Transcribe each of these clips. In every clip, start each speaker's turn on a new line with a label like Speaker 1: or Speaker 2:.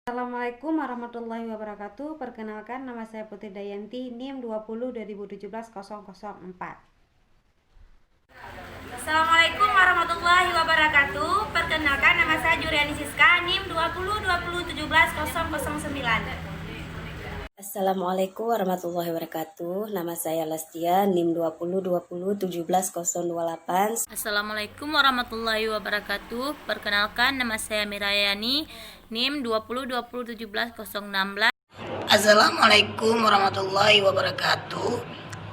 Speaker 1: Assalamualaikum warahmatullahi wabarakatuh. Perkenalkan, nama saya Putri Dayanti, NIM 20 2017 004.
Speaker 2: Assalamualaikum warahmatullahi wabarakatuh. Perkenalkan, nama saya Juriani Siska, NIM 20 2017 009.
Speaker 3: Assalamualaikum warahmatullahi wabarakatuh. Nama saya Lastia, NIM 20 20 17 028.
Speaker 4: Assalamualaikum warahmatullahi wabarakatuh. Perkenalkan, nama saya Mirayani, NIM 20 20 17 016.
Speaker 5: Assalamualaikum warahmatullahi wabarakatuh.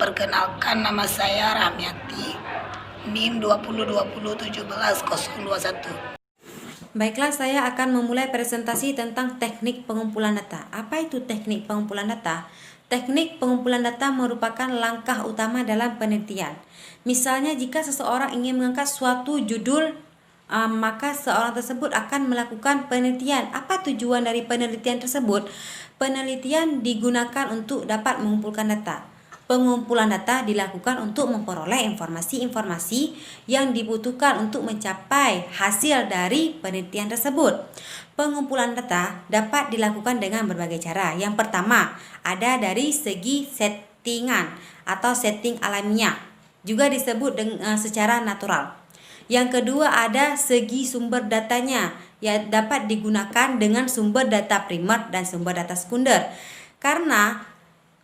Speaker 5: Perkenalkan, nama saya Ramyati, NIM 20 20 17 021.
Speaker 1: Baiklah, saya akan memulai presentasi tentang teknik pengumpulan data. Apa itu teknik pengumpulan data? Teknik pengumpulan data merupakan langkah utama dalam penelitian. Misalnya, jika seseorang ingin mengangkat suatu judul, maka seorang tersebut akan melakukan penelitian. Apa tujuan dari penelitian tersebut? Penelitian digunakan untuk dapat mengumpulkan data. Pengumpulan data dilakukan untuk memperoleh informasi-informasi yang dibutuhkan untuk mencapai hasil dari penelitian tersebut. Pengumpulan data dapat dilakukan dengan berbagai cara. Yang pertama, ada dari segi settingan atau setting alamiah, juga disebut secara natural. Yang kedua, ada segi sumber datanya, yang dapat digunakan dengan sumber data primer dan sumber data sekunder. Karena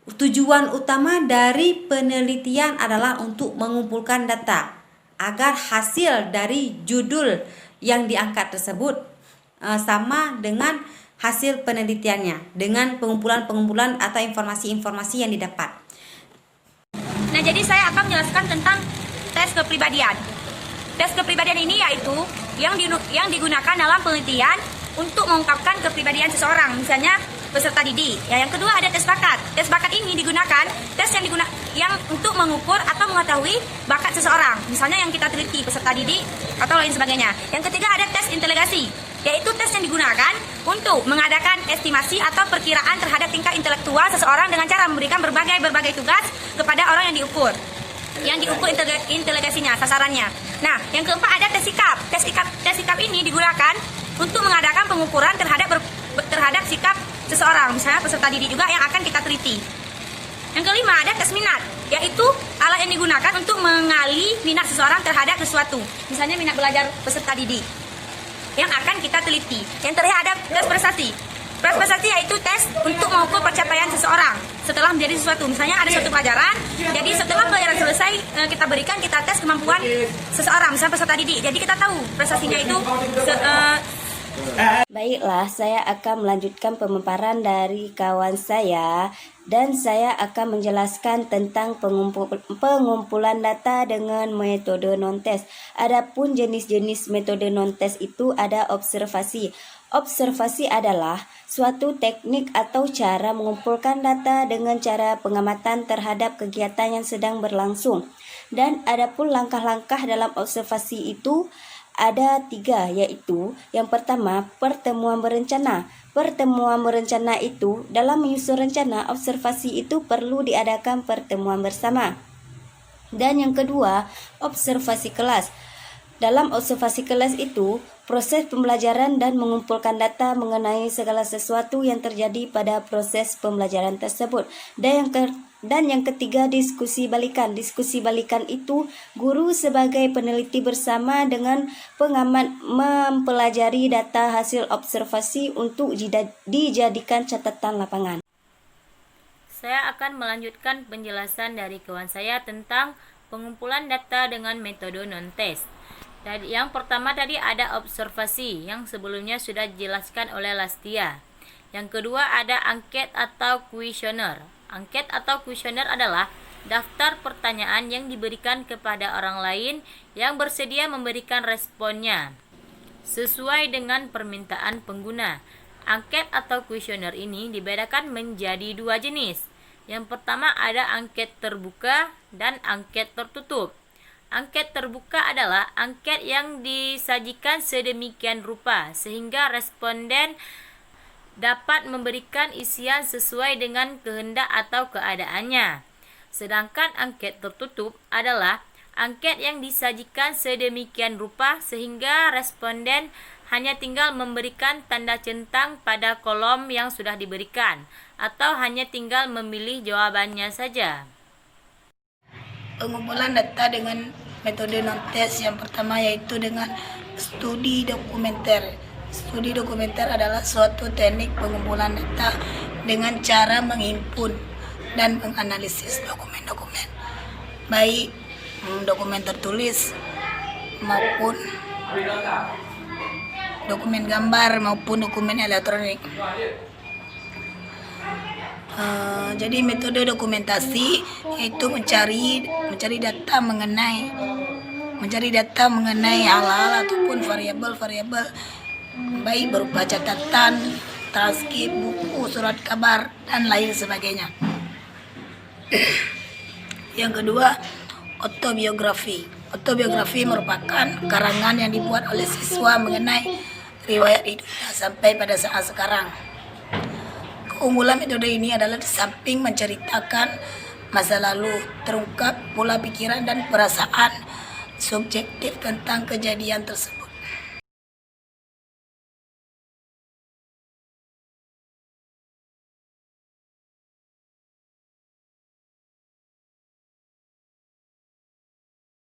Speaker 1: tujuan utama dari penelitian adalah untuk mengumpulkan data agar hasil dari judul yang diangkat tersebut sama dengan hasil penelitiannya dengan pengumpulan atau informasi-informasi yang didapat.
Speaker 2: Nah, jadi saya akan menjelaskan tentang tes kepribadian. Tes kepribadian ini yaitu yang digunakan dalam penelitian untuk mengungkapkan kepribadian seseorang, misalnya peserta didik. Ya, yang kedua ada tes bakat. Tes bakat ini digunakan yang untuk mengukur atau mengetahui bakat seseorang, misalnya yang kita teliti peserta didik atau lain sebagainya. Yang ketiga ada tes inteligasi, yaitu tes yang digunakan untuk mengadakan estimasi atau perkiraan terhadap tingkat intelektual seseorang dengan cara memberikan berbagai tugas kepada orang yang diukur. Yang diukur inteligasinya, sasarannya. Nah, yang keempat ada tes sikap. Tes sikap ini digunakan untuk mengadakan pengukuran terhadap sikap seseorang, misalnya peserta didik juga yang akan kita teliti. Yang kelima ada tes minat, yaitu alat yang digunakan untuk mengali minat seseorang terhadap sesuatu, misalnya minat belajar peserta didik yang akan kita teliti. Yang terakhir ada tes prestasi. Tes prestasi yaitu tes untuk mengukur pencapaian seseorang setelah menjadi sesuatu, misalnya ada suatu pelajaran, jadi setelah pelajaran selesai kita tes kemampuan seseorang, misalnya peserta didik, jadi kita tahu prestasinya itu
Speaker 3: Baiklah, saya akan melanjutkan pemaparan dari kawan saya dan saya akan menjelaskan tentang pengumpulan data dengan metode non-test. Adapun jenis-jenis metode non-test itu ada observasi. Observasi adalah suatu teknik atau cara mengumpulkan data dengan cara pengamatan terhadap kegiatan yang sedang berlangsung. Dan adapun langkah-langkah dalam observasi itu ada 3, yaitu yang pertama pertemuan berencana. Pertemuan berencana itu dalam menyusun rencana observasi itu perlu diadakan pertemuan bersama. Dan yang kedua observasi kelas. Dalam observasi kelas itu proses pembelajaran dan mengumpulkan data mengenai segala sesuatu yang terjadi pada proses pembelajaran tersebut. Dan yang ketiga diskusi balikan. Diskusi balikan itu guru sebagai peneliti bersama dengan pengamat mempelajari data hasil observasi untuk dijadikan catatan lapangan.
Speaker 4: Saya akan melanjutkan penjelasan dari kawan saya tentang pengumpulan data dengan metode non-test. Yang pertama tadi ada observasi yang sebelumnya sudah dijelaskan oleh Lastia. Yang kedua ada angket atau kuesioner. Angket atau kuesioner adalah daftar pertanyaan yang diberikan kepada orang lain yang bersedia memberikan responnya sesuai dengan permintaan pengguna. Angket atau kuesioner ini dibedakan menjadi 2 jenis. Yang pertama ada angket terbuka dan angket tertutup. Angket terbuka adalah angket yang disajikan sedemikian rupa sehingga responden dapat memberikan isian sesuai dengan kehendak atau keadaannya. Sedangkan angket tertutup adalah angket yang disajikan sedemikian rupa sehingga responden hanya tinggal memberikan tanda centang pada kolom yang sudah diberikan, atau hanya tinggal memilih jawabannya saja.
Speaker 5: Pengumpulan data dengan metode non-test yang pertama yaitu dengan studi dokumenter. Studi dokumenter adalah suatu teknik pengumpulan data dengan cara menghimpun dan menganalisis dokumen-dokumen, baik dokumen tertulis maupun dokumen gambar maupun dokumen elektronik. Jadi metode dokumentasi yaitu mencari data mengenai hal-hal ataupun variabel-variabel, baik berupa catatan, transkrip, buku, surat kabar, dan lain sebagainya. Yang kedua, autobiografi. Autobiografi merupakan karangan yang dibuat oleh siswa mengenai riwayat hidupnya sampai pada saat sekarang. Keunggulan metode ini adalah di samping menceritakan masa lalu, terungkap pola pikiran dan perasaan subjektif tentang kejadian tersebut.